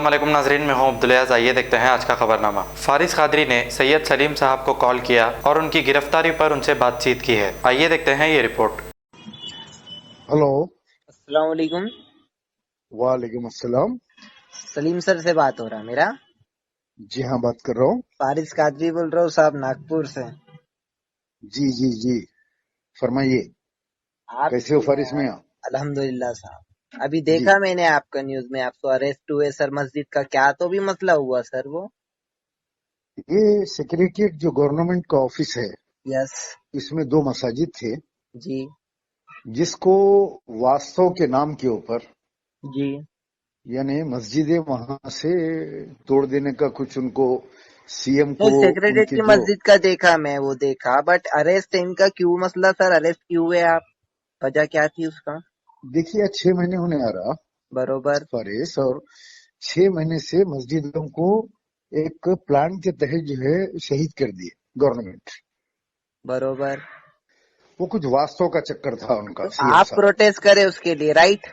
अस्सलामुअलैकुम नाजरीन, मैं हूं अब्दुल। आइए देखते हैं आज का खबरनामा। फारिस कादरी ने सैयद सलीम साहब को कॉल किया और उनकी गिरफ्तारी पर उनसे बातचीत की है। आइए देखते हैं ये रिपोर्ट। हेलो। अस्सलाम वालेकुम। वालेकुम अस्सलाम। सलीम सर से बात हो रहा है मेरा? जी हाँ, बात कर रहा हूँ। फारिस कादरी बोल रहा हूँ साहब, नागपुर से। जी जी जी, फरमाइए। आप कैसे हो फारिस मियाँ? अल्हम्दुलिल्लाह साहब। अभी जी, देखा मैंने आपका न्यूज में, आप तो अरेस्ट हुए सर मस्जिद का, क्या तो भी मसला हुआ सर वो? ये सेक्रेटरीट जो गवर्नमेंट का ऑफिस है, यस। इसमें दो मसाजिद थे, जी जिसको वास्तव के नाम के ऊपर जी। यानी मस्जिदें वहां से तोड़ देने का कुछ उनको सीएम नहीं, को सेक्रेटरीट उनके की जो मस्जिद का देखा मैं, वो देखा, बट अरेस्ट इनका क्यों मसला सर? अरेस्ट क्यों हुए आप? वजह क्या थी उसका? देखिए, आज 6 महीने होने आ रहा बरोबर। फारिस, और 6 महीने से मस्जिदों को एक प्लान के तहत जो है शहीद कर दिए गवर्नमेंट। बरोबर। वो कुछ वास्तव का चक्कर था उनका, तो सीएम आप साहब। प्रोटेस्ट करे उसके लिए, राइट?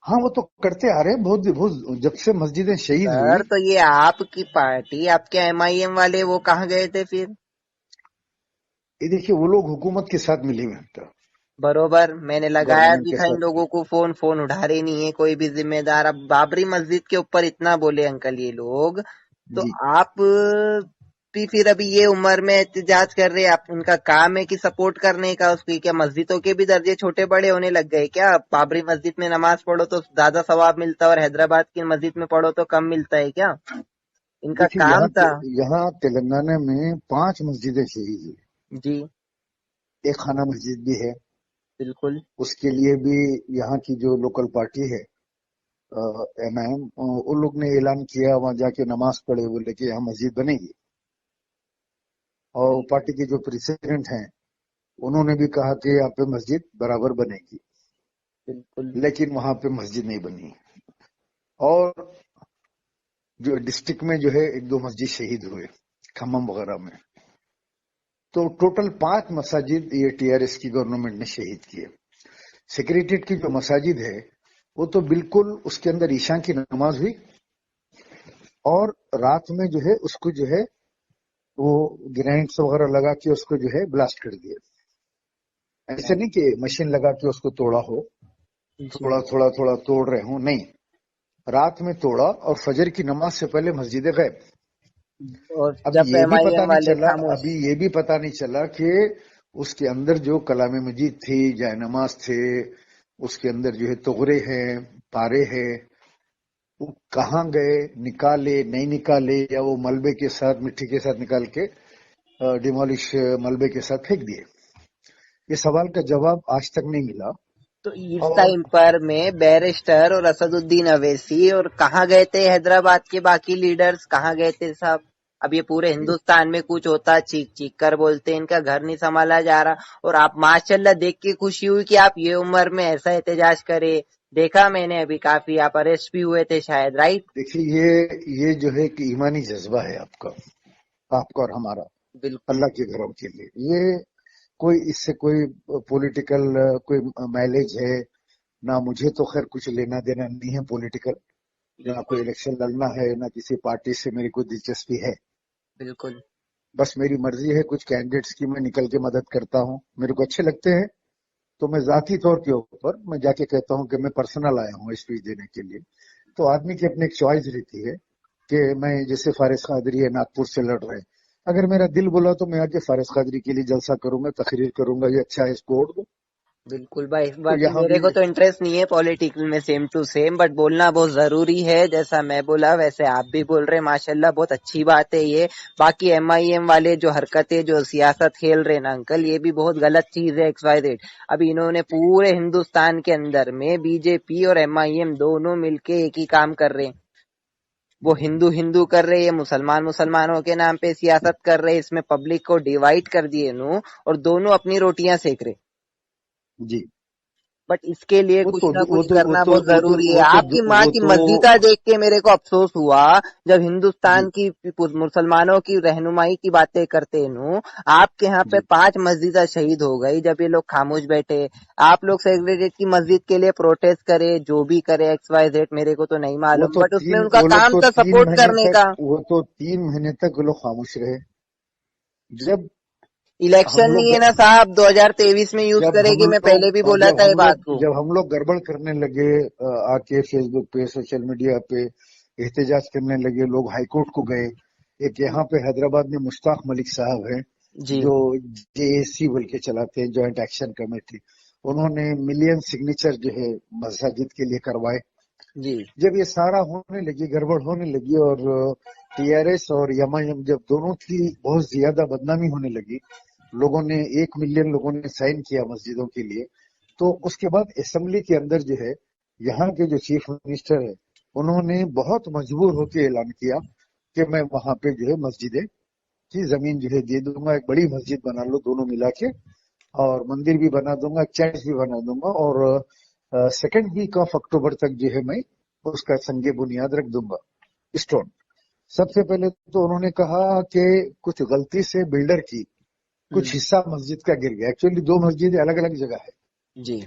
हाँ, वो तो करते आ रहे हैं बहुत बहुत, जब से मस्जिदें शहीद सर हुई। तो ये आपकी पार्टी, आपके एमआईएम वाले वो कहाँ गए थे फिर? ये देखिए, वो लोग हुकूमत के साथ मिले हुए हैं, बरोबर, मैंने लगाया गवर्नमेंट भी के था इन साथ। लोगों को फोन, फोन उठा रहे नहीं है कोई भी जिम्मेदार। अब बाबरी मस्जिद के ऊपर इतना बोले अंकल ये लोग, तो जी, आप भी फिर अभी ये उम्र में एहतजाज कर रहे हैं? आप, उनका काम है कि सपोर्ट करने का उसकी? क्या मस्जिदों के भी दर्जे छोटे बड़े होने लग गए क्या? बाबरी मस्जिद में नमाज पढ़ो तो ज्यादा सवाब मिलता है और हैदराबाद की मस्जिद में पढ़ो तो कम मिलता है क्या? इनका देखिए, काम था। यहाँ तेलंगाना में 5 मस्जिदें शहीद हुई। जी एक खाना मस्जिद भी है। बिल्कुल। उसके लिए भी यहाँ की जो लोकल पार्टी है, एमआईएम, उन लोग ने ऐलान किया, वहां जाके नमाज पढ़े, बोले कि यहाँ मस्जिद बनेगी। और बिल्कुल पार्टी के जो प्रेसिडेंट हैं, उन्होंने भी कहा कि यहाँ पे मस्जिद बराबर बनेगी, बिल्कुल। लेकिन वहां पे मस्जिद नहीं बनी। और जो डिस्ट्रिक्ट में जो है एक दो मस्जिद शहीद हुए, खम्मम वगैरह में। तो टोटल 5 मसाजिद ये टीआरएस की गवर्नमेंट ने शहीद किए। सेक्रेटरीट की जो मसाजिद है, वो तो बिल्कुल उसके अंदर ईशा की नमाज हुई, और रात में जो है उसको जो है वो ग्रेनेड्स वगैरह लगा के उसको जो है ब्लास्ट कर दिए। ऐसे नहीं कि मशीन लगा के उसको तोड़ा हो, जी। थोड़ा थोड़ा थोड़ा तोड़ रहे हो, नहीं। रात में तोड़ा और फजर की नमाज से पहले मस्जिदें गए। और अब जब ये भी पता एमआईएम नहीं वाले चला खामोश। अभी ये भी पता नहीं चला कि उसके अंदर जो कलाम मजीद थी, जाय नमाज थे, उसके अंदर जो है तोगरे हैं, पारे हैं, वो कहाँ गए, निकाले नहीं निकाले, या वो मलबे के साथ, मिट्टी के साथ निकाल के डिमोलिश मलबे के साथ फेंक दिए। ये सवाल का जवाब आज तक नहीं मिला। तो इस और टाइम पर में बैरिस्टर और असदुद्दीन अवैसी और कहाँ गए थे हैदराबाद के बाकी लीडर्स, कहाँ गए थे साहब? अब ये पूरे हिंदुस्तान में कुछ होता चीख चीख कर बोलते, इनका घर नहीं संभाला जा रहा, और आप माशाल्लाह देख के खुशी हुई कि आप ये उम्र में ऐसा एहतजाज करे। देखा मैंने अभी, काफी आप अरेस्ट भी हुए थे शायद, राइट? देखिए, ये जो है कि ईमानी जज्बा है आपका, आपका और हमारा, बिल्कुल। अल्लाह के घरों के लिए। ये कोई इससे कोई पॉलिटिकल कोई माइलेज है ना? मुझे तो खैर कुछ लेना देना नहीं है पॉलिटिकल, ना कोई बिल्कुल। इलेक्शन लड़ना है, ना किसी पार्टी से मेरी कोई दिलचस्पी है। बिल्कुल। बस मेरी मर्जी है कुछ कैंडिडेट्स की मैं निकल के मदद करता हूँ, मेरे को अच्छे लगते हैं, तो मैं जाती तौर के ऊपर मैं जाके कहता हूँ कि मैं पर्सनल आया हूँ स्पीच देने के लिए। तो आदमी की अपनी एक चॉइस रहती है कि मैं, जैसे फारिस कादरी है, नागपुर से लड़ रहे हैं, अगर मेरा दिल बोला तो मैं आके फारिस कादरी के लिए जलसा करूंगा, तकरीर करूंगा, ये अच्छा है, इसको वोट दो। बिल्कुल भाई, तो बाकी यहाँ मेरे भी को तो इंटरेस्ट नहीं है पॉलिटिक्स में, सेम टू सेम, बट बोलना बहुत जरूरी है। जैसा मैं बोला वैसे आप भी बोल रहे हैं, माशाल्लाह बहुत अच्छी बात है ये। बाकी एमआईएम वाले जो हरकतें, जो सियासत खेल रहे हैं ना अंकल, ये भी बहुत गलत चीज है, XYZ। अभी इन्होंने पूरे हिंदुस्तान के अंदर में बीजेपी और एमआईएम दोनों मिलके एक ही काम कर रहे हैं। वो हिंदू हिंदू कर रहे हैं, मुसलमान मुसलमानों के नाम पे सियासत कर रहे हैं, इसमें पब्लिक को डिवाइड कर दिए नु, और दोनों अपनी रोटियां सेक रहे। जी, बट इसके लिए वो कुछ तो ना वो कुछ तो वो करना तो बहुत वो तो जरूरी है। वो तो आपकी माँ वो की तो मस्जिदा देख के मेरे को अफसोस हुआ जब जी हिंदुस्तान की मुसलमानों की रहनुमाई की बातें करते नु। आपके यहाँ पे जी 5 मस्जिदा शहीद हो गई जब ये लोग खामोश बैठे। आप लोग सेक्रेटरीट की मस्जिद के लिए प्रोटेस्ट करे, जो भी करे XYZ मेरे को तो नहीं मालूम, बट उसमें उनका वो लोग काम तो था तीन सपोर्ट महीने करने तक का। वो तो 3 महीने तक वो लोग खामोश रहे। जब हम इलेक्शन नहीं लोग है ना साहब, 2023 में यूज जब हम करेगी। मैं लोग पहले भी बोला जब था ये हम बात लोग को। जब हम लोग गड़बड़ करने लगे, आके फेसबुक पे सोशल मीडिया पे एहतजाज करने लगे, लोग हाईकोर्ट को गए। एक यहाँ पे हैदराबाद में मुश्ताक मलिक साहब हैं, जी जो JAC बोल के चलाते हैं, जॉइंट एक्शन कमेटी। उन्होंने मिलियन सिग्नेचर जो है मस्जिद के लिए करवाए। जी जब ये सारा होने लगी, गड़बड़ होने लगी, और TRS और MIM जब दोनों की बहुत ज्यादा बदनामी होने लगी, लोगों ने 1 मिलियन लोगों ने साइन किया मस्जिदों के लिए। तो उसके बाद असेंबली के अंदर जो है, यहाँ के जो चीफ मिनिस्टर है, उन्होंने बहुत मजबूर होकर ऐलान किया कि मैं वहां पे जो है मस्जिदें की जमीन जो है दे दूंगा, एक बड़ी मस्जिद बना लो दोनों मिला के, और मंदिर भी बना दूंगा, चर्च भी बना दूंगा, और सेकेंड वीक ऑफ अक्टूबर तक जो है मैं उसका संगे बुनियाद रख दूंगा, स्टोन। सबसे पहले तो उन्होंने कहा कि कुछ गलती से बिल्डर की कुछ हिस्सा मस्जिद का गिर गया। एक्चुअली 2 मस्जिदें अलग अलग जगह है, जी।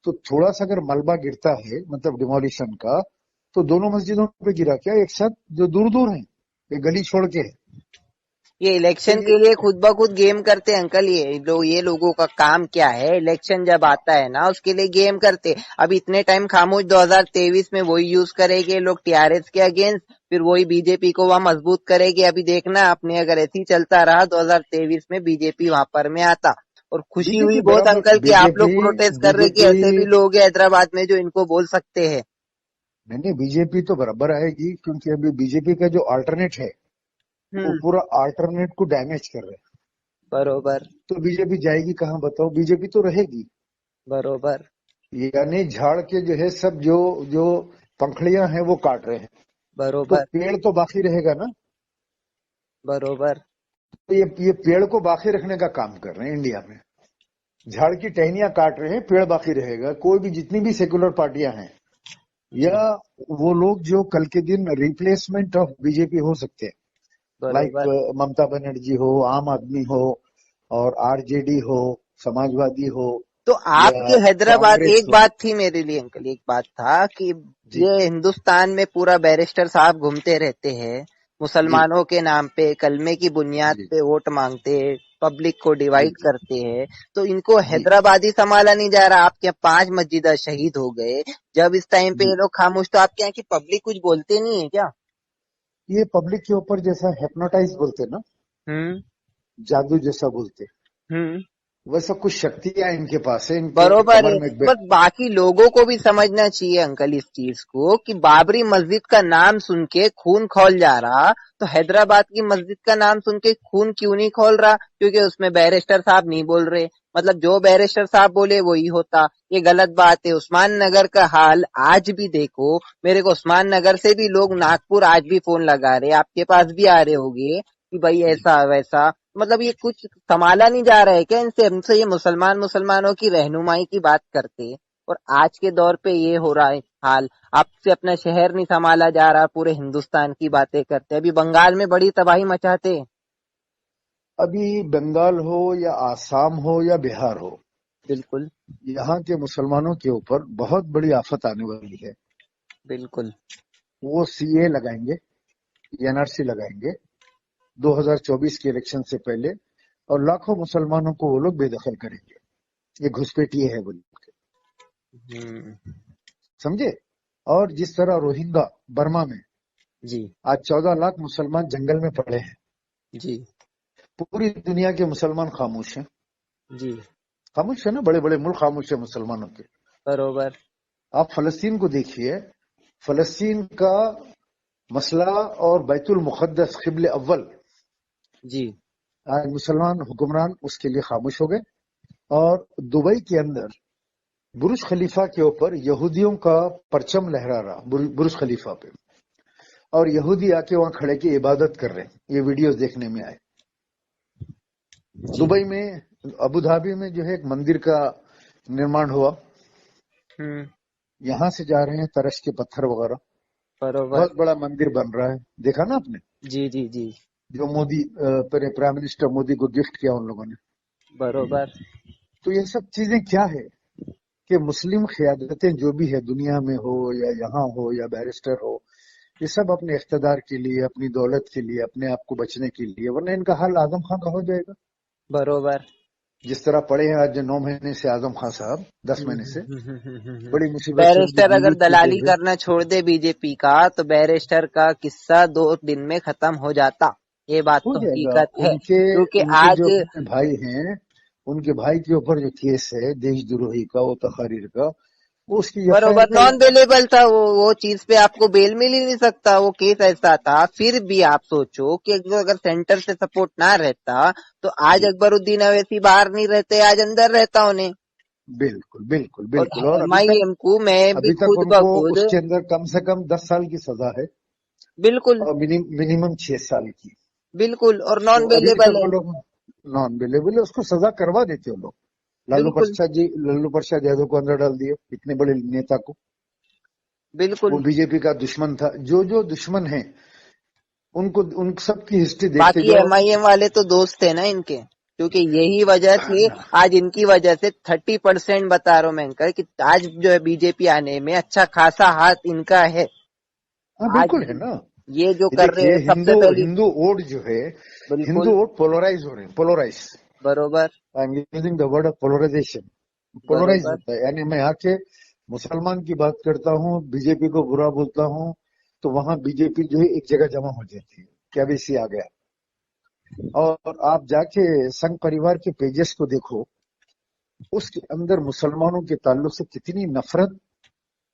तो थोड़ा सा अगर मलबा गिरता है, मतलब डिमोलिशन का, तो दोनों मस्जिदों पे गिरा क्या एक साथ, जो दूर दूर है, ये गली छोड़ के है। ये तो इलेक्शन ये के लिए खुद ब खुद गेम करते हैं अंकल। ये लोगों का काम क्या है, इलेक्शन जब आता है ना उसके लिए गेम करते। अब इतने टाइम खामोश, 2023 में वही यूज करेंगे लोग TRS के अगेंस्ट, फिर वही बीजेपी को वहां मजबूत करेगी। अभी देखना आपने, अगर ऐसे ही चलता रहा 2023 में बीजेपी वहां पर में आता। और खुशी हुई बीजेपी बहुत बराबर, अंकल कि आप लोग बीजेपी प्रोटेस्ट कर रहे कि बीजेपी ऐसे भी लोग हैं हैदराबाद में जो इनको बोल सकते हैं। नहीं नहीं, बीजेपी तो बराबर आएगी, क्योंकि अभी बीजेपी का जो अल्टरनेट है, वो हम्म। पूरा अल्टरनेट को डैमेज कर रहे हैं। बरोबर तो बीजेपी जाएगी कहाँ बताओ, बीजेपी तो रहेगी। बरोबर यानी झाड़ के जो है सब जो जो पंखड़ियां हैं वो काट रहे हैं, तो बरोबर पेड़ तो बाकी रहेगा ना। बरोबर। तो ये पेड़ को बाकी रखने का काम कर रहे हैं इंडिया में। झाड़ की टहनियां काट रहे हैं, पेड़ बाकी रहेगा। कोई भी जितनी भी सेकुलर पार्टियां हैं, जी या वो लोग जो कल के दिन रिप्लेसमेंट ऑफ बीजेपी हो सकते हैं, लाइक बरोबर। ममता बनर्जी हो, आम आदमी हो, और RJD हो, समाजवादी हो, तो आपके या हैदराबाद, कांग्रेस एक हो। बात थी मेरे लिए अंकल, एक बात था कि जी ये हिंदुस्तान में पूरा बैरिस्टर साहब घूमते रहते हैं, जी मुसलमानों के नाम पे कलमे की बुनियाद जी पे वोट मांगते हैं, पब्लिक को जी डिवाइड करते हैं। तो इनको जी हैदराबाद ही संभाला नहीं जा रहा। आपके यहाँ 5 मस्जिदा शहीद हो गए, जब इस टाइम पे जी। ये लोग खामोश, तो आपके यहाँ की पब्लिक कुछ बोलते नहीं है क्या? ये पब्लिक के ऊपर जैसा हिप्नोटाइज बोलते ना, हम्म जादू जैसा बोलते, हम्म। वैसा कुछ शक्तियां इनके पास है, इनके बरोबर कमर है। में बस बाकी लोगों को भी समझना चाहिए अंकल इस चीज को कि बाबरी मस्जिद का नाम सुन के खून खौल जा रहा, तो हैदराबाद की मस्जिद का नाम सुन के खून क्यों नहीं खौल रहा? क्योंकि उसमें बैरिस्टर साहब नहीं बोल रहे। मतलब जो बैरिस्टर साहब बोले वही होता। ये गलत बात है। उस्मान नगर का हाल आज भी देखो। मेरे को उस्मान नगर से भी लोग नागपुर आज भी फोन लगा रहे, आपके पास भी आ रहे होंगे कि भाई जी। ऐसा वैसा। मतलब ये कुछ संभाला नहीं जा रहा है क्या इनसे? हमसे ये मुसलमानों की रहनुमाई की बात करते, और आज के दौर पे ये हो रहा है हाल। आपसे अपना शहर नहीं संभाला जा रहा, पूरे हिंदुस्तान की बातें करते। अभी बंगाल में बड़ी तबाही मचाते। अभी बंगाल हो या आसाम हो या बिहार हो, बिल्कुल यहाँ के मुसलमानों के ऊपर बहुत बड़ी आफत आने वाली है। बिल्कुल। वो CA लगाएंगे, NRC लगाएंगे 2024 के इलेक्शन से पहले, और लाखों मुसलमानों को वो लोग बेदखल करेंगे। ये घुसपैठिए है बोल के, हम्म। समझे। और जिस तरह रोहिंग्या बर्मा में जी आज 14 लाख मुसलमान जंगल में पड़े हैं, जी पूरी दुनिया के मुसलमान खामोश हैं। जी। खामोश है ना, बड़े बड़े मुल्क खामोश है मुसलमानों के। बरोबर। आप फलस्तीन को देखिए, फलस्तीन का मसला और बैतुल मुकद्दस क़िबले अव्वल, जी आज मुसलमान हुक्मरान उसके लिए खामोश हो गए। और दुबई के अंदर बुर्ज खलीफा के ऊपर यहूदियों का परचम लहरा रहा, बुर्ज खलीफा पे, और यहूदी आके वहां खड़े के इबादत कर रहे हैं। ये वीडियोस देखने में आए। जी दुबई में, अबू धाबी में जो है एक मंदिर का निर्माण हुआ, हम्म। यहाँ से जा रहे हैं तरस के पत्थर वगैरह, बरोबर। बहुत बड़ा मंदिर बन रहा है, देखा ना आपने? जी जी जी। जो मोदी प्राइम मिनिस्टर मोदी को गिफ्ट किया उन लोगों ने। बरोबर। तो ये सब चीजें क्या है कि मुस्लिम क़यादतें जो भी है दुनिया में हो या यहाँ हो या बैरिस्टर हो, ये सब अपने इख्तदार के लिए, अपनी दौलत के लिए, अपने आप को बचने के लिए, वरना इनका हाल आजम खां का हो जाएगा। बरोबर। जिस तरह पड़े हैं आज 9 महीने से आजम खान साहब, 10 महीने से हम्म। बड़ी मुसीबत से उनकी बैरिस्टर बीवी अगर छूटे दलाली हुए। करना छोड़ दे बीजेपी का तो बैरिस्टर का किस्सा 2 दिन में खत्म हो जाता। ये बात हो तो जाएगा। हकीकत है उनके क्योंकि उनके जो आज अपने भाई हैं, उनके भाई के ऊपर जो केस है देशद्रोही का, वो तकारीर का, वो उसकी एफआईआर बरोबर नॉन करेगा। बेलेबल था वो चीज पे आपको बेल मिल ही नहीं सकता। वो केस ऐसा था। फिर भी आप सोचो कि अगर सेंटर से सपोर्ट ना रहता तो आज जी, अकबरुद्दीन अवैसी बाहर नहीं रहते, आज अंदर रहता उन्हें। बिल्कुल बिल्कुल और बिल्कुल। और एमआईएम को मैं भी अभी तक खुद ब उनको खुद उसके अंदर कम से कम 10 साल की सजा है, बिल्कुल और मिनिमम 6 साल की। बिल्कुल और तो नॉन अभी तक बेलेबल वो है। लोग नॉन अवेलेबल है, उसको सजा करवा देते हो लोग। बिल्कुल लालू प्रसाद यादव को अंदर डाल दिए, इतने बड़े नेता को। वो बिल्कुल। बीजेपी का दुश्मन था। जो जो दुश्मन है उनको, उन सब की हिस्ट्री देखते बाकी जाओ। एमआईएम वाले तो दोस्त थे ना इनके, क्योंकि यही वजह से आज इनकी वजह से 30% बता रहा हूं मैं अंकल कि आज जो है बीजेपी आने में अच्छा खासा हाथ इनका है। हाँ आज बिल्कुल है ना। ये जो ये कर रहे देखिए, हैं सबसे हिंदू पहली। हिंदू वोट जो है, हिंदू बिल्कुल। वोट पोलराइज हो रहे हैं, पोलराइज। बरोबर। I am using the word of polarisation. Polarise बरोबर। होता है, यानी मैं आके मुसलमान की बात करता हूँ, बीजेपी को बुरा बोलता हूँ, तो वहां बीजेपी जो है एक जगह जमा हो जाती है, क्या बीसी आ गया। और आप जाके संघ परिवार के पेजेस को देखो, उसके अंदर मुसलमानों के ताल्लुक से कितनी नफरत,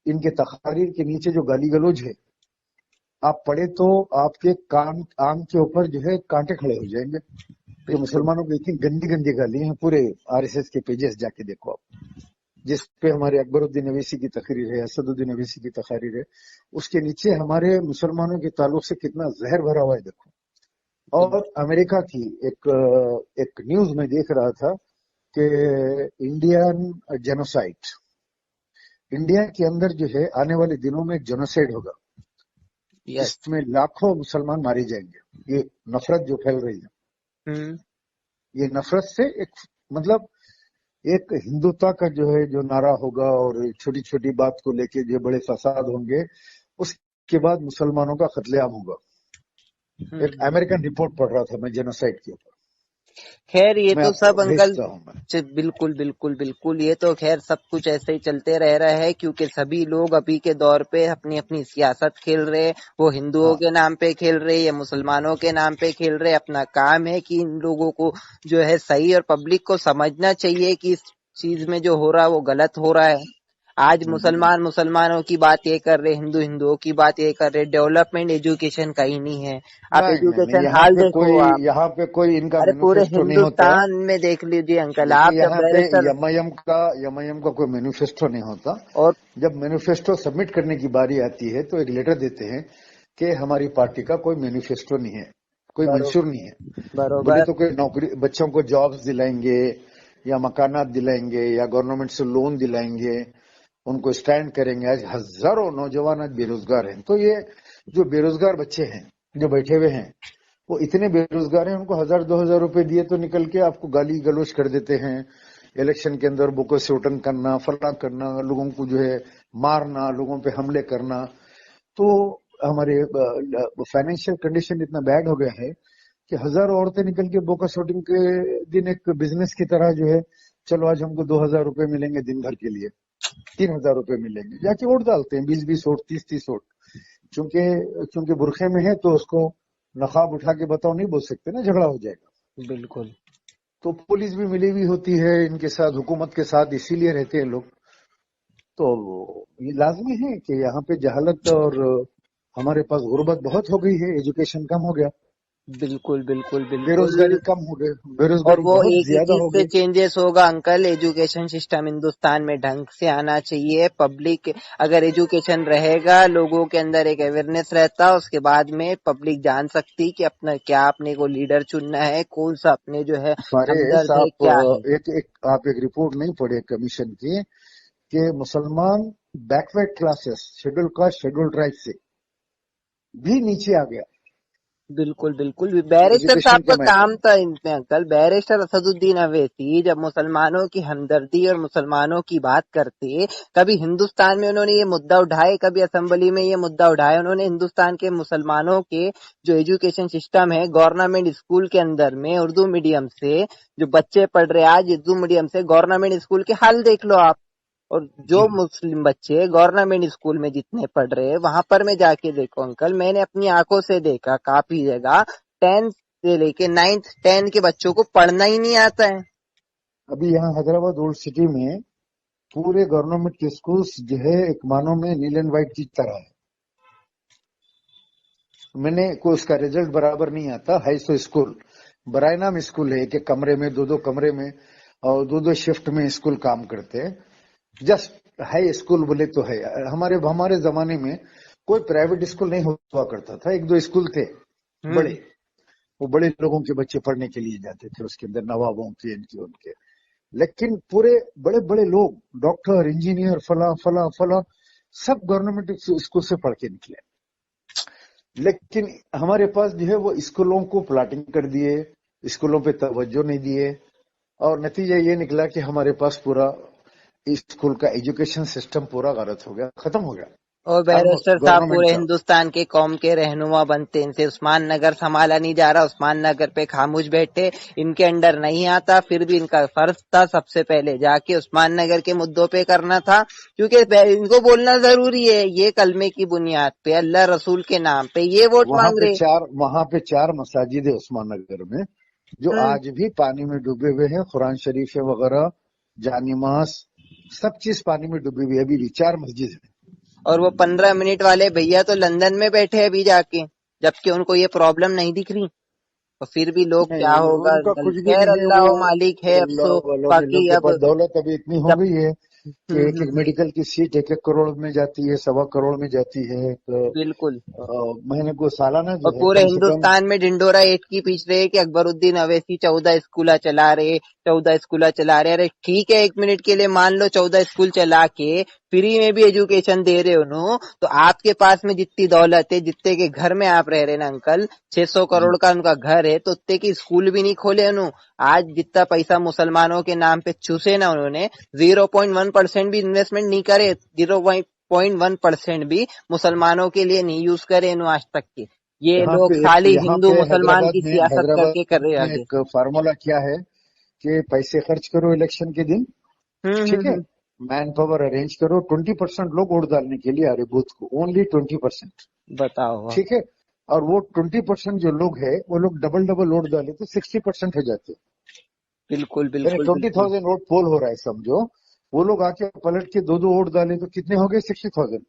इनके तकारीर के नीचे जो गाली गलौज है, आप पढ़े तो आपके कान आंख के ऊपर जो है कांटे खड़े हो जाएंगे। जो बिल्कुल मुसलमानों की इतनी गंदी गंदी गाली हैं, पूरे आरएसएस के पेजेस जाके देखो आप, जिस पे हमारे अकबरुद्दीन अवैसी की तकरीर है, असदुद्दीन अवैसी की तकरीर है, उसके नीचे हमारे मुसलमानों के ताल्लुक से कितना जहर भरा हुआ है देखो। और बिल्कुल। अमेरिका की एक न्यूज में देख रहा था कि इंडियन जेनोसाइड, इंडिया के अंदर जो है आने वाले दिनों में जेनोसाइड होगा, यस। जिसमें लाखों मुसलमान मारे जाएंगे। ये नफरत जो फैल रही है, हम्म। ये नफरत से एक, मतलब एक हिंदुत्व का जो है जो नारा होगा, और छोटी छोटी बात को लेके जो बड़े फसाद होंगे, उसके बाद मुसलमानों का कत्लेआम होगा। एक अमेरिकन रिपोर्ट पढ़ रहा था मैं जेनोसाइड के ऊपर, खैर ये मैं तो आपको सब अंकल भेजता हूं मैं। बिल्कुल बिल्कुल बिल्कुल। ये तो खैर सब कुछ ऐसे ही चलते रह रहा है क्योंकि सभी लोग अभी के दौर पे अपनी अपनी सियासत खेल रहे हैं। वो हिंदुओं हाँ, के नाम पे खेल रहे या मुसलमानों के नाम पे खेल रहे। अपना काम है कि इन लोगों को जो है सही और पब्लिक को समझना चाहिए कि इस चीज में जो हो रहा है वो गलत हो रहा है। आज मुसलमान मुसलमानों की बात ये कर रहे, हिंदू हिंदुओं की बात ये कर रहे। डेवलपमेंट एजुकेशन कहीं नहीं है। आप नहीं नहीं नहीं, एजुकेशन हाल देखो आप। यहाँ पे कोई इनका अरे पूरे मैनिफेस्टो नहीं होता। हिंदुस्तान में देख लीजिए अंकल देखिए, आप जब यहाँ पे बैरिस्टर यमआईएम का कोई मैनिफेस्टो नहीं होता। और जब मैनिफेस्टो सबमिट करने की बारी आती है तो एक लेटर देते हैं कि हमारी पार्टी का कोई मैनिफेस्टो नहीं है, कोई बरो, मंशूर नहीं है। बोले बरोबर। तो कोई नौकरी, बच्चों को जॉब्स दिलाएंगे, या मकानात दिलाएंगे, या गवर्नमेंट से लोन दिलाएंगे, उनको स्टैंड करेंगे। आज हजारों नौजवान आज बेरोजगार हैं। तो ये जो बेरोजगार बच्चे हैं जो बैठे हुए हैं, वो इतने बेरोजगार हैं, उनको 1,000 2,000 रुपए दिए तो निकल के आपको गाली गलौज कर देते हैं। इलेक्शन के अंदर बुको से उठन करना, फला करना, लोगों को जो है मारना, लोगों पे हमले करना। तो हमारे फाइनेंशियल कंडीशन इतना बैड हो गया है कि हजारों औरतें निकल के बोका शूटिंग के दिन एक बिजनेस की तरह जो है, चलो आज हमको 2,000 रुपए मिलेंगे दिन भर के लिए, 3,000 रुपए मिलेंगे, जाके वोट डालते हैं, 20-20 वोट, 30-30 वोट। चूंकि चूंकि बुरखे में है तो उसको नकाब उठा के बताओ नहीं बोल सकते ना, झगड़ा हो जाएगा। बिल्कुल तो पुलिस भी मिली हुई होती है इनके साथ, हुकूमत के साथ, इसीलिए रहते हैं लोग। तो ये लाजमी है कि यहाँ पे जहालत, और हमारे पास गुर्बत बहुत हो गई है, एजुकेशन कम हो गया, बिल्कुल बिल्कुल बेरोजगारी बिल्कुल। कम हो गई, और बेरोजगारी वो बहुत एक ही ज्यादा चीज हो से गई। चेंजेस होगा अंकल। एजुकेशन सिस्टम हिंदुस्तान में ढंग से आना चाहिए। पब्लिक अगर एजुकेशन रहेगा, लोगों के अंदर एक अवेयरनेस रहता, उसके बाद में पब्लिक जान सकती कि अपना क्या अपने को लीडर चुनना है, कौन सा अपने जो है फारिस, हमदर्द है आप क्या है। एक एक आप एक रिपोर्ट नहीं पढ़े कमीशन की, कि मुसलमान backward classes, schedule caste, schedule tribe से भी नीचे आ गया बिल्कुल बिल्कुल, बैरिस्टर एजुकेशन साहब के का मैटर काम में। था इनमें अंकल। बैरिस्टर असदुद्दीन अवैसी जब मुसलमानों की हमदर्दी और मुसलमानों की बात करते, कभी हिंदुस्तान में उन्होंने ये मुद्दा उठाए, कभी असेंबली में ये मुद्दा उठाए। उन्होंने हिंदुस्तान के मुसलमानों के जो एजुकेशन सिस्टम है, गवर्नमेंट स्कूल के अंदर में उर्दू मीडियम से जो बच्चे पढ़ रहे, आज उर्दू मीडियम से गवर्नमेंट स्कूल के हाल देख लो आप। और जो जी मुस्लिम बच्चे गवर्नमेंट स्कूल में जितने पढ़ रहे हैं, वहां पर मैं जाके देखो अंकल, मैंने अपनी आंखों से देखा काफी जगह 10th से लेके 9th 10 के बच्चों को पढ़ना ही नहीं आता है। अभी यहाँ हैदराबाद ओल्ड सिटी में पूरे गवर्नमेंट के स्कूल्स जो है एक मानो में नील एंड व्हाइट की तरह है। मैंने को उसका रिजल्ट बराबर नहीं आता। हाई सो स्कूल बराए नाम स्कूल है, एक एक कमरे में, दो दो कमरे में और दो दो शिफ्ट में स्कूल काम करते हैं। जस्ट हाई स्कूल बोले तो है। हमारे जमाने में कोई प्राइवेट स्कूल नहीं हुआ करता था, एक दो स्कूल थे बड़े, वो बड़े लोगों के बच्चे पढ़ने के लिए जाते थे, उसके अंदर नवाबों के, इनके उनके। लेकिन पूरे बड़े बड़े लोग, डॉक्टर, इंजीनियर, फला फला फला, सब गवर्नमेंट स्कूल से पढ़ के निकले। लेकिन हमारे पास जो है वो स्कूलों को प्लाटिंग कर दिए, स्कूलों पे तवज्जो नहीं दिए, और नतीजा ये निकला कि हमारे पास पूरा स्कूल का एजुकेशन सिस्टम पूरा गलत हो गया, खत्म हो गया और ऑलमोस्ट बैरिस्टर साहब गवर्नमेंट पूरे का। हिंदुस्तान के कौम के रहनुमा बनते, इनसे उस्मान नगर संभाला नहीं जा रहा, उस्मान नगर पे खामोश बैठे, इनके अंडर नहीं आता, फिर भी इनका फर्ज था सबसे पहले जाके उस्मान नगर के मुद्दों पे करना था, क्योंकि इनको बोलना जरूरी है। ये कलमे की बुनियाद पे, अल्लाह रसूल के नाम पे ये वोट मांग रहे। वहां पे चार मसाजिद है उस्मान नगर में, जो हम्म आज भी पानी में डूबे हुए हैं। कुरान शरीफ वगैरह, जानिमाज, सब चीज पानी में डूबी हुई है। अभी भी चार मस्जिद है। और वो 15 मिनट वाले भैया तो लंदन में बैठे अभी जाके, जबकि उनको ये प्रॉब्लम नहीं दिख रही। और फिर भी लोग, क्या नहीं, होगा उनका अंकल, कुछ भी खैर नहीं है। वो अल्लाह मालिक है अब अल्लाह तो। वालों के लोग बाकी के अब पास दौलत अभी इतनी हो जब गई है कि एक एक मेडिकल की सीट एक एक करोड़ में जाती है, 1.25 करोड़ में जाती है। तो बिल्कुल। महीने को सालाना और जो है पूरे कम से कम। हिंदुस्तान में ढिंडोरा एक की पीछ रहे कि अकबरुद्दीन अवैसी 14 स्कूल चला रहे, 14 स्कूल चला रहे। अरे ठीक है, 1 मिनट के लिए मान लो 14 स्कूल चला के फ्री में भी एजुकेशन दे रहे हो नो, तो आपके पास में जितनी दौलत है, जितने के घर में आप रह रहे ना अंकल, 600 जी करोड़ का उनका घर है, तो उतने की स्कूल भी नहीं खोले उन्होंने। आज जितना पैसा मुसलमानों के नाम पे चूसे ना उन्होंने, 0.1% भी इन्वेस्टमेंट नहीं करे, 0.1% भी मुसलमानों के लिए नहीं यूज करे इन्होंने आज तक के। ये लोग खाली यहाँ हिंदू पे मुसलमान की सियासत करके कर रहे हैं आगे। एक फार्मूला क्या है कि पैसे खर्च करो इलेक्शन के दिन, ठीक है, हम्म। मैन पावर अरेंज करो, 20% लोग वोट डालने के लिए आ रहे बूथ को, ओनली 20%, बताओ। ठीक है। और वो 20% जो लोग है वो लोग डबल डबल वोट डाले तो 60% हो जाते हैं। बिल्कुल यानी बिल्कुल बिल्कुल। 20,000 वोट पोल हो रहा है समझो। वो लोग आके पलट के दो दो वोट डाले तो कितने हो गए? 60,000।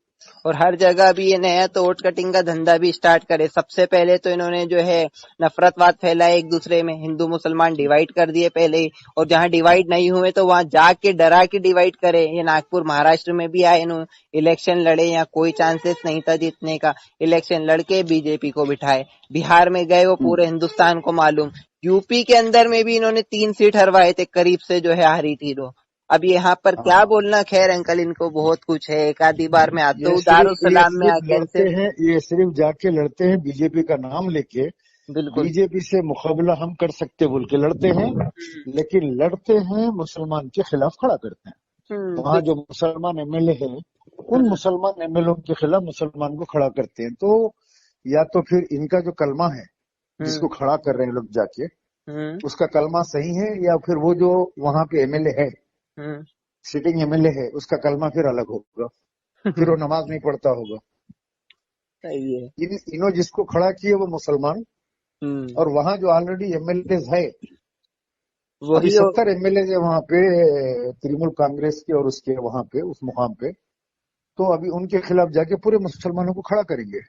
और हर जगह भी ये नया तो वोट कटिंग का धंधा भी स्टार्ट करे। सबसे पहले तो इन्होंने जो है नफरतवाद फैलाए एक दूसरे में, हिंदू मुसलमान डिवाइड कर दिए पहले ही। और जहां डिवाइड नहीं हुए तो वहां जाके डरा के डिवाइड करे। ये नागपुर महाराष्ट्र में भी आए, इन्होंने इलेक्शन लड़े, यहाँ कोई चांसेस नहीं था जीतने का, इलेक्शन लड़के बीजेपी को बिठाए। बिहार में गए, वो पूरे हिंदुस्तान को मालूम। यूपी के अंदर में भी इन्होंने 3 सीट हरवाए थे, करीब से जो है हारी थी वो। अब यहाँ पर क्या हाँ, बोलना, खैर अंकल इनको बहुत कुछ है, एक आधी बार में आते ये ये दारुसलाम में सिर्फ आके लड़ते इनसे। हैं, ये सिर्फ जाके लड़ते हैं बीजेपी का नाम लेके। बिल्कुल। बीजेपी से मुकाबला हम कर सकते बोल के लड़ते हैं, लेकिन लड़ते हैं मुसलमान के खिलाफ खड़ा करते हैं। हम्म वहां जो मुसलमान एमएलए है, उन मुसलमान एमएलए के खिलाफ मुसलमान को खड़ा करते हैं। तो या तो फिर इनका जो कलमा है हम्म जिसको खड़ा कर रहे हैं लोग जाके, हम्म उसका कलमा सही है, या फिर वो जो वहां पे एमएलए है, हम्म सिटिंग एमएलए है, उसका कलमा फिर अलग होगा, फिर वो नमाज नहीं पढ़ता होगा। सही है। इन्हों जिसको खड़ा किए वो मुसलमान, हम्म। और वहां जो ऑलरेडी एमएलए है, अभी वही 70 एमएलए है वहां पे, तृणमूल कांग्रेस के और उसके वहां पे उस मुकाम पे। तो अभी उनके खिलाफ जाके पूरे मुसलमानों को खड़ा करेंगे,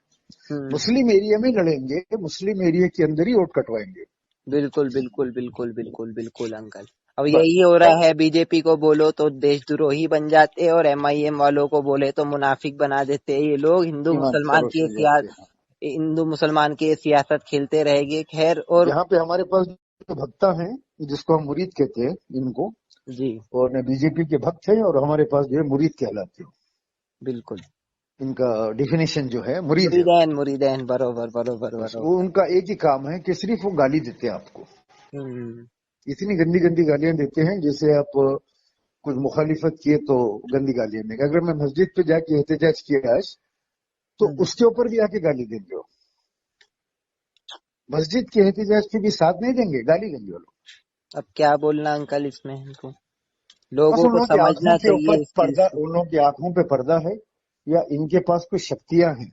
हम्म। मुस्लिम एरिया में लड़ेंगे, मुस्लिम एरिया के अंदर ही वोट कटवाएंगे, बिल्कुल बिल्कुल बिल्कुल बिल्कुल बिल्कुल अंकल। अब बस। यही हो रहा और है, बीजेपी को बोलो तो देशद्रोही बन जाते हैं, और एमआईएम वालों को बोले तो मुनाफिक बना देते हैं। ये लोग ईमान फरोश हो जाते हैं। हिंदू मुसलमान की सियासत खेलते रहेंगे। खैर, और यहाँ पे हमारे पास जो भक्ता हैं, जिसको हम मुरीद कहते हैं इनको, जी और न बीजेपी के भक्त हैं और हमारे पास जो है मुरीद कहलाते हो। बिल्कुल। इनका डिफिनेशन जो है मुरीद है। मुरीदैन मुरीदैन, बरोबर बरोबर बस बरोबर। वो उनका एक ही काम है कि सिर्फ वो गाली देते हैं आपको। हम्म। इतनी गंदी गंदी गालियां देते हैं, जैसे आप कुछ मुखालिफत किए तो गंदी गालियां देंगे। अगर मैं मस्जिद पे जाके एहतजाज किया आज, तो हम्म। उसके ऊपर भी आके गाली देंगे वो। मस्जिद के एहतजाज पे भी साथ नहीं देंगे, गाली देंगे वो लोग। अब क्या बोलना अंकल इसमें हमको, बस लोगों उन को लोगों की आंखों समझना के ऊपर चाहिए इस चीज पर्दा, को। उन लोगों की आंखों पे पर्दा है, या इनके पास कुछ शक्तियां हैं,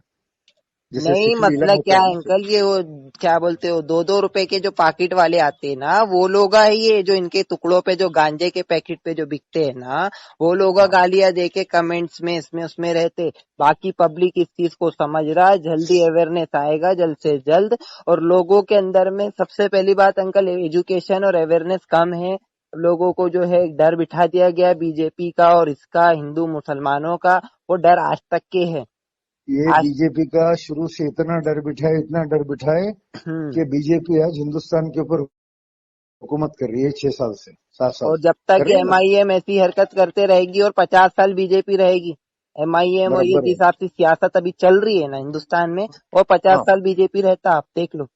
जैसे नहीं, सिखली इलम मसला होता क्या है है ना। अंकल, ये वो क्या बोलते हो, 2-2 रुपए के जो पाकिट वाले आते हैं ना, वो लोग है ये जो इनके टुकड़ों पे जो गांजे के पैकेट पे जो बिकते हैं ना, वो लोग हाँ, गालियां दे के कमेंट्स में इसमें उसमें रहते। बाकी पब्लिक इस चीज को समझ रहा है, जल्दी अवेयरनेस आएगा जल्द से जल्द। और लोगों के अंदर में सबसे पहली बात अंकल, एजुकेशन और अवेयरनेस कम है। लोगों को जो है डर बिठा दिया गया बीजेपी का और इसका, हिंदू मुसलमानों का, वो डर आज तक के है। ये आज बीजेपी का शुरू से इतना डर बिठाए, इतना डर बिठाए हम्म। कि बीजेपी आज हिंदुस्तान के ऊपर हुकूमत कर रही है 6 साल से, 7 साल और से जब तक कर रही है ना। एमआईएम ऐसी हरकत करते रहेगी और 50 साल बीजेपी रहेगी, एमआईएम और ये बराबर जिस है। हिसाब से सियासत अभी चल रही है ना हिंदुस्तान में, और पचास हाँ, साल बीजेपी रहता, आप देख लो।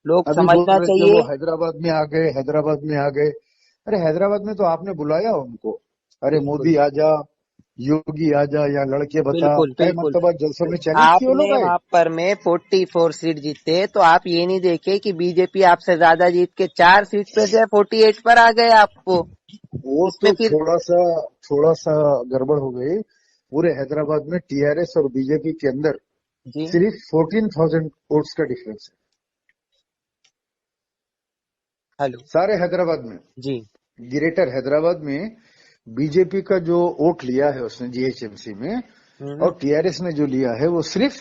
लोग अभी बोल समझना रहे थे वो चाहिए। हैदराबाद में आ गए, हैदराबाद में आ गए। अरे हैदराबाद में तो आपने बुलाया उनको। अरे बिल्कुल मोदी आजा, योगी आजा, या लड़के बता, बिल्कुल कई बिल्कुल। मरतबा जलसों में चैलेंज किए वो आपने लोग आए। वहां पर में 44 सीट जीते, तो आप ये नहीं देखे कि बीजेपी आपसे ज्यादा जीत के 4 सीट पे से 48 पर आ गए आपको। वो इसमें तो फिर थोड़ा सा गड़बड़ हो गई। पूरे हैदराबाद में टीआरएस और बीजेपी के अंदर जी। सिर्फ 14,000 वोट्स का डिफरेंस है, हेलो। सारे हैदराबाद में। जी। ग्रेटर हैदराबाद में बीजेपी का जो वोट लिया है उसने जीएचएमसी में, हम्म और टीआरएस ने जो लिया है वो सिर्फ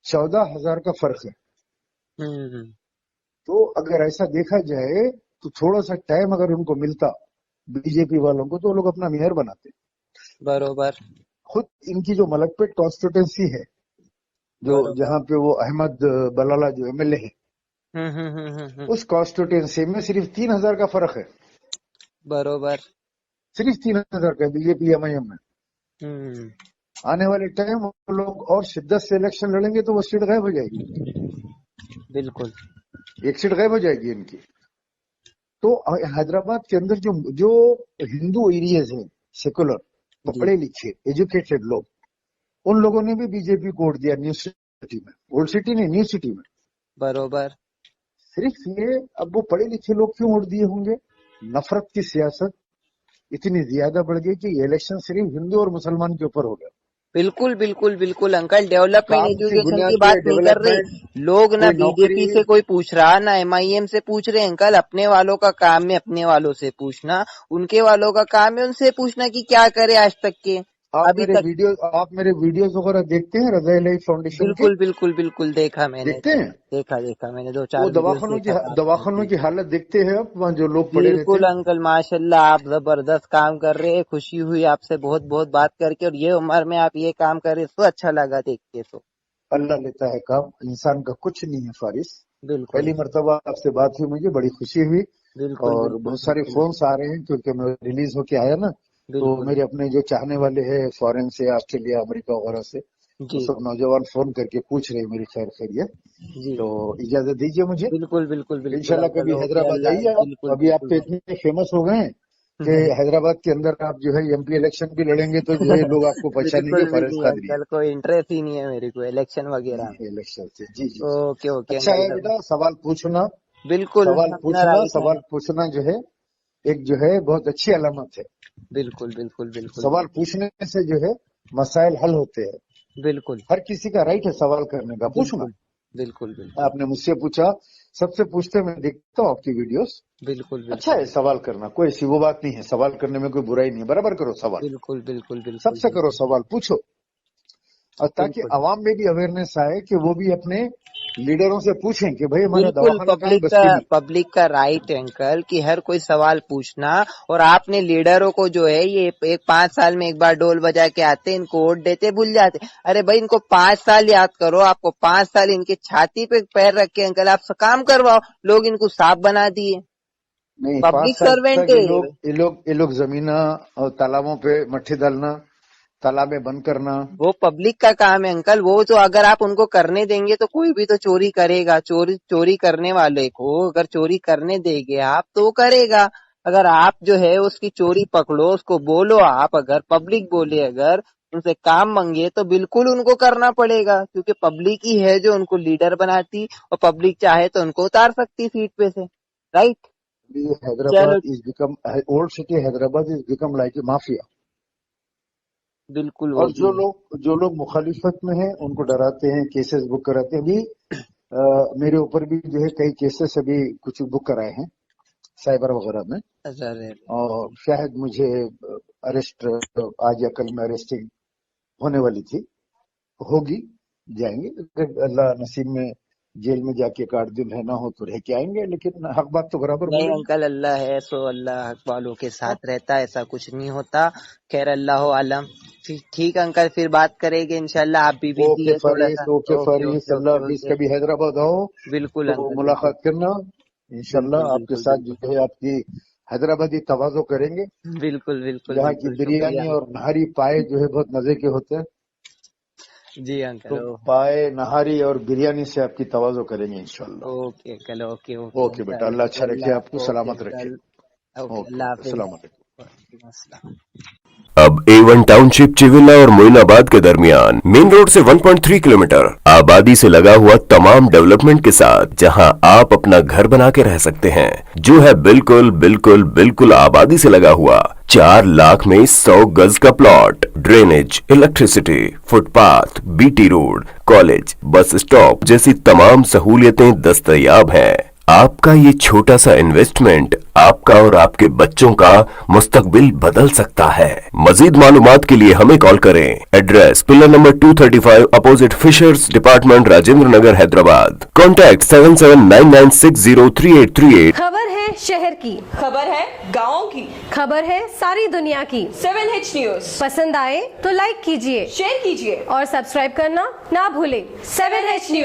14,000 का फर्क है। हम्म। तो अगर ऐसा देखा जाए, तो थोड़ा सा टाइम अगर उनको मिलता बीजेपी वालों को, तो वो लोग अपना मेयर बनाते। बरोबर खुद इनकी जो मलकपेट कॉन्स्टिट्यूंसी है, जो बरोबर। जहां पे वो अहमद बलाला जो एमएलए है, हम्म। उस कॉन्स्टिट्यूंसी में सिर्फ 3,000 का फर्क है। बरोबर। सिर्फ 3,000 का बीजेपी एमआईएम में। हम्म। आने वाले टाइम वो लोग और शिद्दत से इलेक्शन लड़ेंगे तो वो सीट गायब हो जाएगी, बिल्कुल। एक सीट गायब हो जाएगी इनकी। तो हैदराबाद के अंदर जो जो हिंदू एरियाज हैं, सेकुलर, जी पढ़े लिखे एजुकेटेड लोग, उन लोगों ने भी बीजेपी को वोट दिया न्यू सिटी में। ओल्ड सिटी नहीं, न्यू सिटी में। बरोबर। सिर्फ ये, अब वो पढ़े लिखे लोग क्यों वोट दिए होंगे? नफरत की सियासत इतनी ज्यादा बढ़ गई कि ये इलेक्शन सिर्फ हिंदू और मुसलमान के ऊपर हो गया। बिल्कुल बिल्कुल बिल्कुल अंकल, डेवलपमेंट काम की एजुकेशन बुनियाद की पे बात नहीं कर डेवलपमेंट, रहे लोग, ना कोई नौकरी। बीजेपी से कोई पूछ रहा ना एमआईएम से पूछ रहे अंकल। अपने वालों का काम है अपने वालों से पूछना, उनके वालों का काम है उनसे पूछना कि क्या करे आज तक के, अभी तक। आप मेरे वीडियोस वगैरह देखते हैं रजा इलाही फाउंडेशन के? बिल्कुल बिल्कुल बिल्कुल, देखा मैंने देखते हैं? देखा देखा मैंने, दो वो चार वीडियोस देखा था आपके। दवाखानों जी की हालत देखते हैं आप, वहाँ जो लोग पड़े रहते बिल्कुल हैं। अंकल, माशाल्लाह आप जबरदस्त काम कर रहे हैं। खुशी हुई आपसे बहुत बहुत बात करके, और ये उम्र में आप ये काम कर रहे हैं, तो अच्छा लगा देख के। तो अल्लाह लेता है काम, इंसान का कुछ नहीं है फारिस। बिल्कुल पहली मर्तबा आपसे बात हुई, मुझे बड़ी खुशी हुई। बिल्कुल और बिल्कुल बहुत सारे बिल्कुल फोन्स आ रहे हैं, क्योंकि मैं रिलीज होके आया ना। तो बिल्कुल। मेरे अपने जो चाहने वाले हैं फॉरेन से, ऑस्ट्रेलिया, अमेरिका वगैरह से, वो जी सब नौजवान फोन करके पूछ रहे हैं मेरी खैर खैरियत। जी तो इजाजत दीजिए मुझे। बिल्कुल बिल्कुल बिल्कुल इंशाल्लाह अंकल, कभी ओके, हैदराबाद अल्लाह, आइए आप। बिल्कुल अभी आप बिल्कुल। तो इतने फेमस हो गए हैं कि हैदराबाद के अंदर आप जो है एमपी इलेक्शन भी लड़ेंगे तो जो है लोग आपको पहचानेंगे, बिल्कुल भी फारिस नहीं कादरी अंकल, कोई इंटरेस्ट ही नहीं है मेरे को इलेक्शन वगैरह में। है इलेक्शन से। जी जी जी। ओके ओके अच्छा अंकल, है तब बेटा, सवाल पूछना। बिल्कुल सवाल अपना पूछना, राइट है। सवाल पूछना जो है एक जो है बहुत अच्छी अलामत है। बिल्कुल बिल्कुल बिल्कुल सवाल पूछने से जो है मसाइल हल होते हैं। बिल्कुल हर किसी का राइट है सवाल करने का, पूछना। बिल्कुल बिल्कुल बिल्कुल आपने मुझसे पूछा, सबसे पूछते मैं देखता हूँ आपकी वीडियोस। बिल्कुल अच्छा बिल्कुल है सवाल करना, कोई ऐसी वो बात नहीं है, सवाल करने में कोई बुराई नहीं है, बराबर करो सवाल। बिल्कुल बिल्कुल बिल्कुल सबसे करो बिल्कुल सवाल, पूछो। और ताकि बिल्कुल अवाम में भी अवेयरनेस आए कि वो भी अपने लीडरों से पूछें कि भाई हमारा बिल्कुल। दवाखाना कहाँ है बस्ती में। पब्लिक का राइट है अंकल कि हर कोई सवाल पूछना। और आपने लीडरों को जो है ये एक 5 साल में एक बार डोल बजा के आते, इनको वोट देते, भूल जाते। अरे भाई इनको 5 साल याद करो, आपको 5 साल इनके छाती पे पैर रख के अंकल आप काम करवाओ, लोग इनको साफ बना दिए। नहीं, पब्लिक 5 साल सर्वेंट तक है। ये लोग जमीन और तालाबों पे मट्टी डालना, तालाबें बंद करना। वो पब्लिक का काम है अंकल। वो तो अगर आप उनको करने देंगे तो कोई भी तो चोरी करेगा। चोरी करने वाले को अगर चोरी करने देंगे आप तो वो करेगा। अगर आप जो है उसकी चोरी पकड़ो, उसको बोलो, आप अगर पब्लिक बोले, अगर उनसे काम मांगे तो बिल्कुल उनको करना पड़ेगा, क्योंकि पब्लिक ही है जो उनको लीडर बनाती, और पब्लिक चाहे तो उनको उतार सकती सीट पे से। राइट। चलो, Hyderabad is become old city, Hyderabad is become like a mafia. बिल्कुल वो और भी है। जो लोग मुखालिफत में हैं उनको डराते हैं, केसेस बुक कराते हैं। अभी मेरे ऊपर भी जो है कई केसेस अभी कुछ बुक कराए हैं साइबर वगैरह में, अरे, और शायद मुझे अरेस्ट आज या कल में अरेस्टिंग होने वाली थी, होगी, जाएंगे। अगर अल्लाह नसीब में जेल में जाके 8 दिन रहना हो तो रह के आएंगे, लेकिन हक बात तो बराबर नहीं बोलेंगे। अंकल, अल्लाह है सो अल्लाह हक वालों के साथ रहता है, ऐसा कुछ नहीं होता। खैर, अल्लाह आलम। ठीक अंकल, फिर बात करेंगे इंशाल्लाह। आप भी बिजी ओके है थोड़ा फारिस, सा। ओके ओके फारिस, ओके अल्लाह ओके हफीज। ओके। कभी हैदराबाद आओ बिल्कुल तो अंकल, बिल्कुल मुलाकात करना बिल्कुल इंशाल्लाह। आपके बिल्कुल साथ बिल्कुल जो है आपकी हैदराबादी तवाज़ो करेंगे। बिल्कुल बिल्कुल यहाँ की बिल्कुल। शुक्रिया बिरयानी और नहारी पाए जो है बहुत मजे के होते हैं, जी अंकल। तो पाए, नहारी और बिरयानी से आपकी तवाज़ो करेंगे इंशाल्लाह। Okay uncle, okay okay okay बेटा, अंकल, अल्लाह ओके अच्छा रखे, आपको अल्लाह, ओके सलामत रखे। अंकल, ओके ओके अल्लाह ओके, हाफिज। सलामत रखे। वालेकुम अस्सलाम। अब A1 टाउनशिप चिविला और मोइनाबाद के दरमियान मेन रोड से 1.3 किलोमीटर आबादी से लगा हुआ तमाम डेवलपमेंट के साथ जहां आप अपना घर बना के रह सकते हैं, जो है बिल्कुल बिल्कुल बिल्कुल आबादी से लगा हुआ। 4 लाख में 100 गज का plot, drainage, electricity, footpath, BT road, college, bus stop जैसी तमाम सहूलियतें दस्तयाब हैं। आपका ये छोटा सा इन्वेस्टमेंट आपका और आपके बच्चों का मुस्तकबिल बदल सकता है। मजीद मालूमात के लिए हमें कॉल करें। Address pillar number 235 opposite fishers department, Rajendra Nagar, Hyderabad. Contact 7799603838। खबर है शहर की, खबर है गाँव की, खबर है सारी दुनिया की। 7H न्यूज पसंद आए तो लाइक कीजिए, शेयर कीजिए और सब्सक्राइब करना ना भूलें। 7H news.